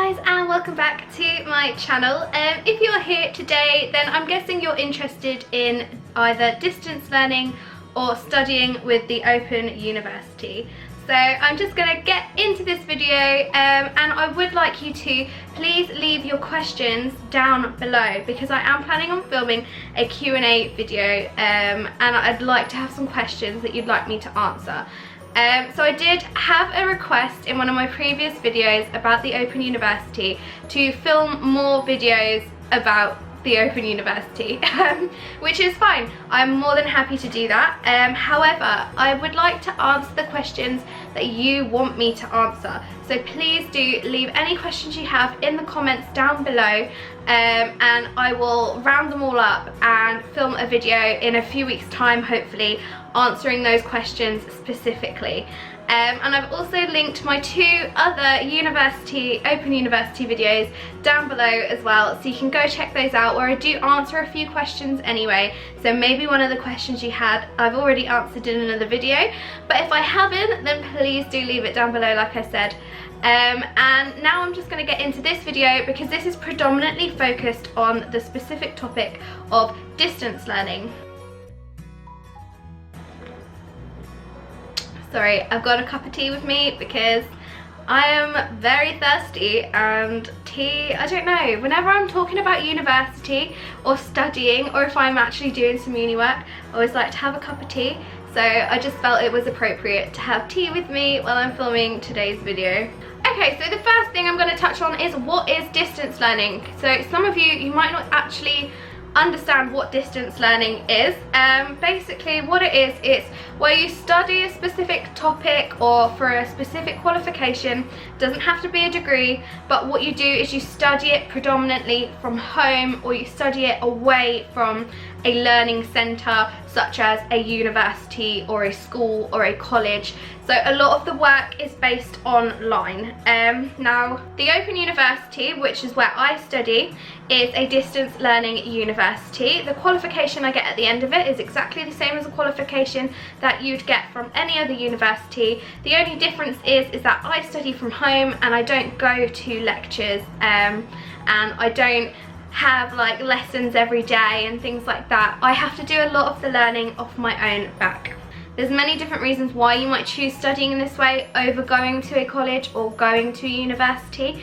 guys, and welcome back to my channel. If you're here today, then I'm guessing you're interested in either distance learning or studying with the Open University. So I'm just going to get into this video, and I would like you to please leave your questions down below, because I am planning on filming a Q&A video, and I'd like to have some questions that you'd like me to answer. So I did have a request in one of my previous videos about the Open University to film more videos about the Open University, which is fine. I'm more than happy to do that. However, I would like to answer the questions that you want me to answer. So please do leave any questions you have in the comments down below, and I will round them all up and film a video in a few weeks' time, hopefully, answering those questions specifically. And I've also linked my two other Open University videos down below as well, so you can go check those out, where I do answer a few questions anyway. So maybe one of the questions you had I've already answered in another video, but if I haven't, then please do leave it down below like I said. And now I'm just going to get into this video, because this is predominantly focused on the specific topic of distance learning. Sorry, I've got a cup of tea with me because I am very thirsty, and tea, I don't know, whenever I'm talking about university or studying, or if I'm actually doing some uni work, I always like to have a cup of tea. So I just felt it was appropriate to have tea with me while I'm filming today's video. Okay, so the first thing I'm going to touch on is, what is distance learning? So some of you might not actually understand what distance learning is. Basically what it is, it's where you study a specific topic or for a specific qualification. Doesn't have to be a degree, but what you do is you study it predominantly from home, or you study it away from a learning centre such as a university or a school or a college. So a lot of the work is based online. Now the Open University, which is where I study, is a distance learning university. The qualification I get at the end of it is exactly the same as the qualification that you'd get from any other university. The only difference is that I study from home and I don't go to lectures, and I don't have like lessons every day and things like that. I have to do a lot of the learning off my own back. There's many different reasons why you might choose studying in this way over going to a college or going to a university.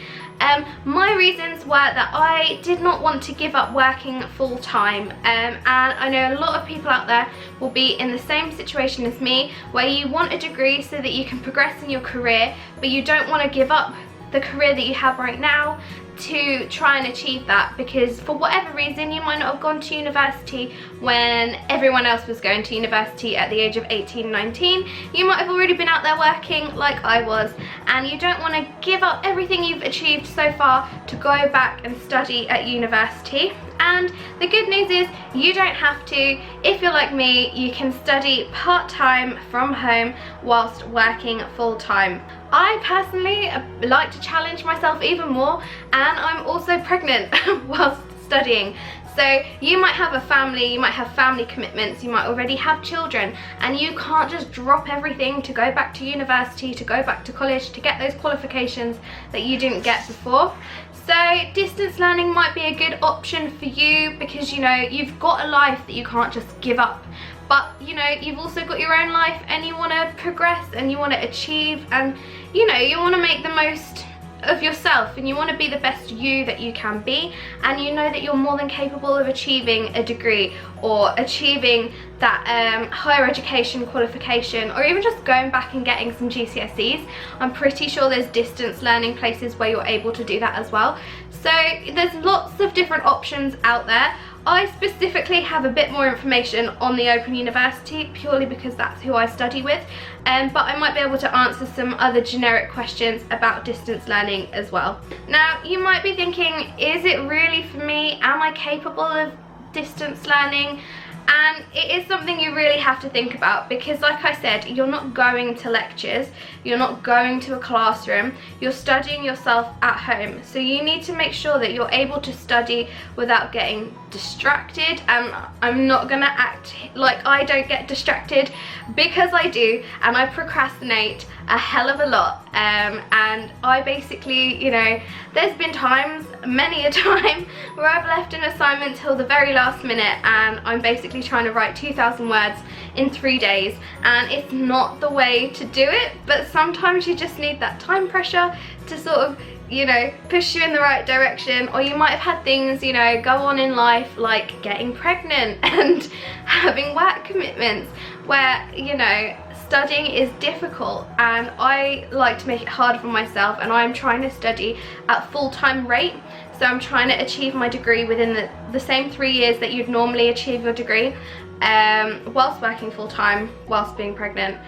My reasons were that I did not want to give up working full time, and I know a lot of people out there will be in the same situation as me, where you want a degree so that you can progress in your career, but you don't want to give up the career that you have right now to try and achieve that, because for whatever reason you might not have gone to university when everyone else was going to university at the age of 18, 19. You might have already been out there working like I was, and you don't want to give up everything you've achieved so far to go back and study at university. And the good news is, you don't have to. If you're like me, you can study part-time from home whilst working full-time. I personally like to challenge myself even more, and I'm also pregnant whilst studying. So you might have a family, you might have family commitments, you might already have children, and you can't just drop everything to go back to university, to go back to college, to get those qualifications that you didn't get before. So distance learning might be a good option for you, because you know you've got a life that you can't just give up. But you know, you've also got your own life, and you want to progress and you want to achieve, and you know, you want to make the most of yourself, and you want to be the best you that you can be, and you know that you're more than capable of achieving a degree or achieving that higher education qualification, or even just going back and getting some GCSEs. I'm pretty sure there's distance learning places where you're able to do that as well. So there's lots of different options out there. I specifically have a bit more information on the Open University, purely because that's who I study with, but I might be able to answer some other generic questions about distance learning as well. Now you might be thinking, is it really for me? Am I capable of distance learning? And it is something you really have to think about, because like I said, you're not going to lectures, you're not going to a classroom, you're studying yourself at home. So you need to make sure that you're able to study without getting distracted. And I'm not gonna act like I don't get distracted, because I do, and I procrastinate a hell of a lot. And I basically, you know, there's been times, many a time, where I've left an assignment till the very last minute, and I'm basically trying to write 2,000 words in 3 days, and it's not the way to do it. But sometimes you just need that time pressure to sort of, you know, push you in the right direction. Or you might have had things, you know, go on in life, like getting pregnant and having work commitments, where, you know, studying is difficult, and I like to make it hard for myself, and I'm trying to study at full-time rate. So I'm trying to achieve my degree within the same 3 years that you'd normally achieve your degree, whilst working full-time, whilst being pregnant.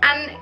And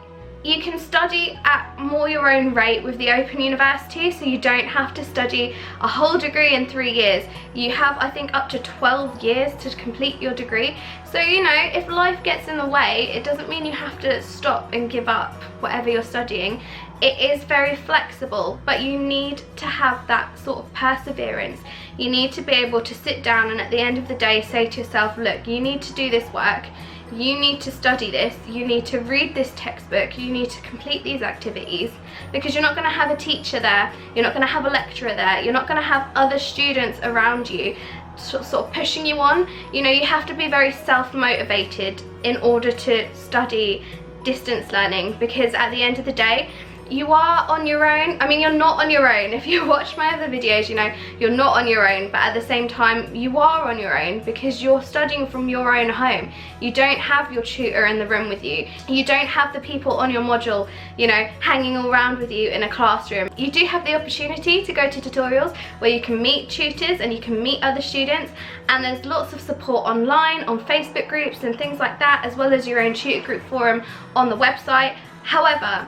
you can study at more your own rate with the Open University, so you don't have to study a whole degree in 3 years. You have, I think, up to 12 years to complete your degree. So, you know, if life gets in the way, it doesn't mean you have to stop and give up whatever you're studying. It is very flexible, but you need to have that sort of perseverance. You need to be able to sit down and at the end of the day say to yourself, look, you need to do this work, you need to study this, you need to read this textbook, you need to complete these activities, because you're not going to have a teacher there, you're not going to have a lecturer there, you're not going to have other students around you sort of pushing you on. You know, you have to be very self-motivated in order to study distance learning, because at the end of the day, you are on your own. I mean, you're not on your own. If you watch my other videos, you know, you're not on your own, but at the same time, you are on your own, because you're studying from your own home. You don't have your tutor in the room with you. You don't have the people on your module, you know, hanging all around with you in a classroom. You do have the opportunity to go to tutorials where you can meet tutors and you can meet other students, and there's lots of support online on Facebook groups and things like that, as well as your own tutor group forum on the website. However,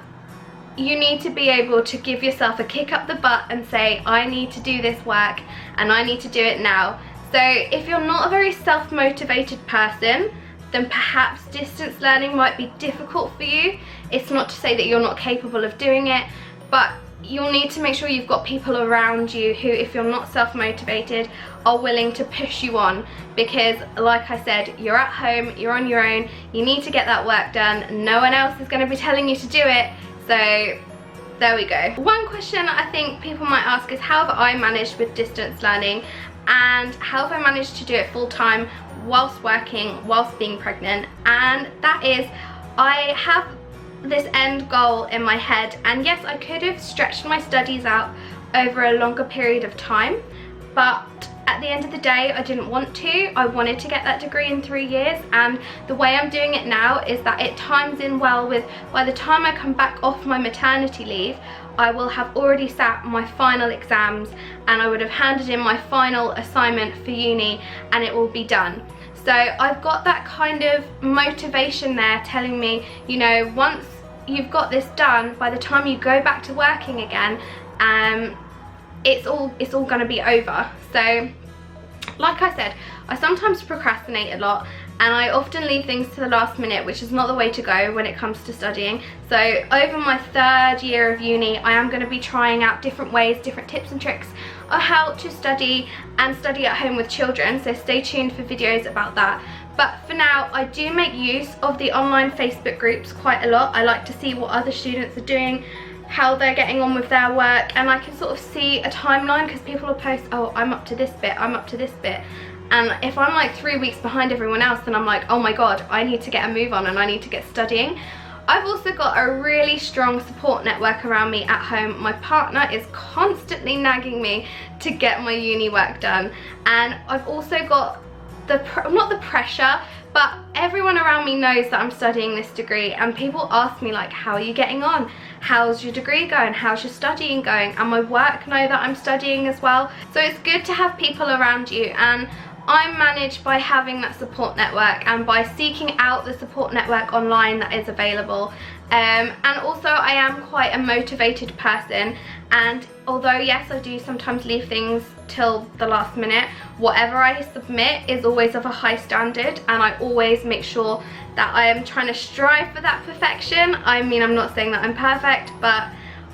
you need to be able to give yourself a kick up the butt and say, I need to do this work and I need to do it now. So if you're not a very self-motivated person, then perhaps distance learning might be difficult for you. It's not to say that you're not capable of doing it, but you'll need to make sure you've got people around you who, if you're not self-motivated, are willing to push you on. Because like I said, you're at home, you're on your own, you need to get that work done. No one else is going to be telling you to do it. So there we go. One question I think people might ask is, how have I managed with distance learning, and how have I managed to do it full time whilst working, whilst being pregnant? And that is, I have this end goal in my head, and yes, I could have stretched my studies out over a longer period of time, but at the end of the day, I didn't want to. I wanted to get that degree in 3 years, and the way I'm doing it now is that it times in well with, by the time I come back off my maternity leave, I will have already sat my final exams, and I would have handed in my final assignment for uni, and it will be done. So I've got that kind of motivation there telling me, you know, once you've got this done, by the time you go back to working again, it's all going to be over. So like I said, I sometimes procrastinate a lot, and I often leave things to the last minute, which is not the way to go when it comes to studying. So over my 3rd year of uni, I am going to be trying out different ways, different tips and tricks on how to study and study at home with children, so stay tuned for videos about that. But for now, I do make use of the online Facebook groups quite a lot. I like to see what other students are doing, how they're getting on with their work, and I can sort of see a timeline, because people will post, oh, I'm up to this bit, I'm up to this bit. And if I'm like 3 weeks behind everyone else, then I'm like, oh my god, I need to get a move on and I need to get studying. I've also got a really strong support network around me at home. My partner is constantly nagging me to get my uni work done, and I've also got not the pressure, but everyone around me knows that I'm studying this degree, and people ask me like, how are you getting on? How's your degree going? How's your studying going? And my work know that I'm studying as well. So it's good to have people around you, and I'm managed by having that support network and by seeking out the support network online that is available. And also I am quite a motivated person, and although yes, I do sometimes leave things till the last minute, whatever I submit is always of a high standard, and I always make sure that I am trying to strive for that perfection. I mean, I'm not saying that I'm perfect, but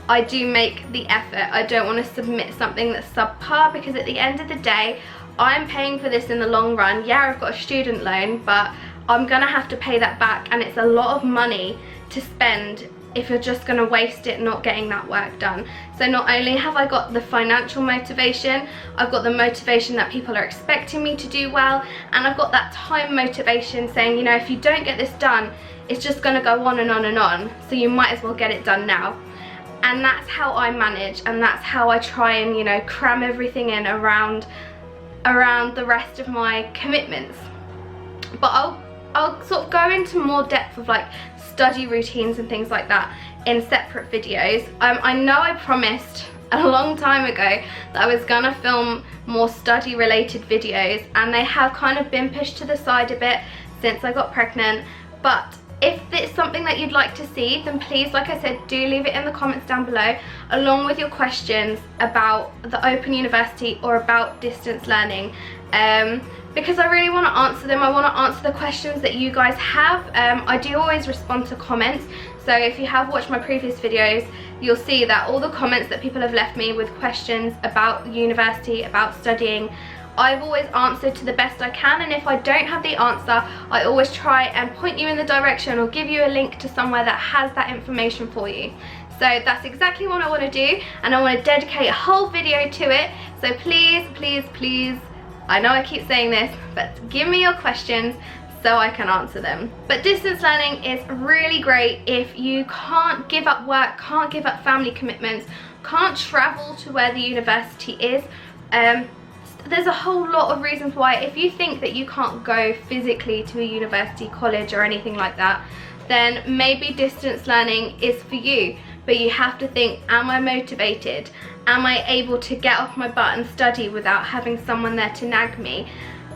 I do make the effort. I don't want to submit something that's subpar, because at the end of the day, I'm paying for this in the long run. Yeah, I've got a student loan, but I'm gonna have to pay that back, and it's a lot of money to spend if you're just going to waste it not getting that work done. So not only have I got the financial motivation, I've got the motivation that people are expecting me to do well, and I've got that time motivation saying, you know, if you don't get this done, it's just going to go on and on and on, so you might as well get it done now. And that's how I manage, and that's how I try and, you know, cram everything in around the rest of my commitments. But I'll sort of go into more depth of like study routines and things like that in separate videos. I know I promised a long time ago that I was gonna film more study related videos, and they have kind of been pushed to the side a bit since I got pregnant. But if it's something that you'd like to see, then please, like I said, do leave it in the comments down below, along with your questions about the Open University or about distance learning. Because I really want to answer them. I want to answer the questions that you guys have. I do always respond to comments, so if you have watched my previous videos, you'll see that all the comments that people have left me with questions about university, about studying, I've always answered to the best I can, and if I don't have the answer, I always try and point you in the direction or give you a link to somewhere that has that information for you. So that's exactly what I want to do, and I want to dedicate a whole video to it. So please, please, please, I know I keep saying this, but give me your questions so I can answer them. But distance learning is really great if you can't give up work, can't give up family commitments, can't travel to where the university is. There's a whole lot of reasons why. If you think that you can't go physically to a university, college or anything like that, then maybe distance learning is for you. But you have to think, am I motivated? Am I able to get off my butt and study without having someone there to nag me?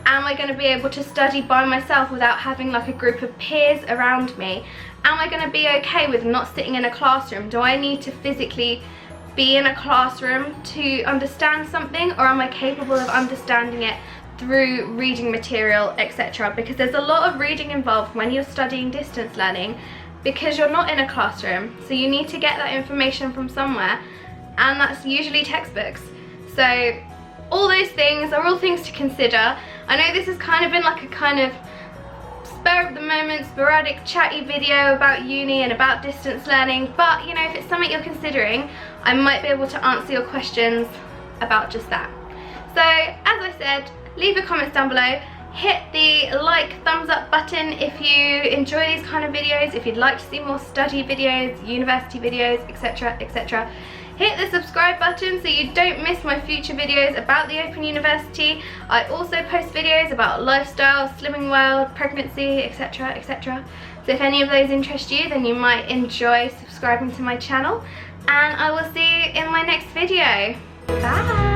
Am I going to be able to study by myself without having like a group of peers around me? Am I going to be okay with not sitting in a classroom? Do I need to physically be in a classroom to understand something, or am I capable of understanding it through reading material, etc.? Because there's a lot of reading involved when you're studying distance learning, because you're not in a classroom, so you need to get that information from somewhere, and that's usually textbooks. So all those things are all things to consider. I know this has kind of been like a kind of spur of the moment, sporadic, chatty video about uni and about distance learning, but you know, if it's something you're considering, I might be able to answer your questions about just that. So as I said, leave your comments down below. Hit the like, thumbs up button if you enjoy these kind of videos, if you'd like to see more study videos, university videos, etc, etc. Hit the subscribe button so you don't miss my future videos about the Open University. I also post videos about lifestyle, slimming world, pregnancy, etc, etc. So if any of those interest you, then you might enjoy subscribing to my channel, and I will see you in my next video. Bye!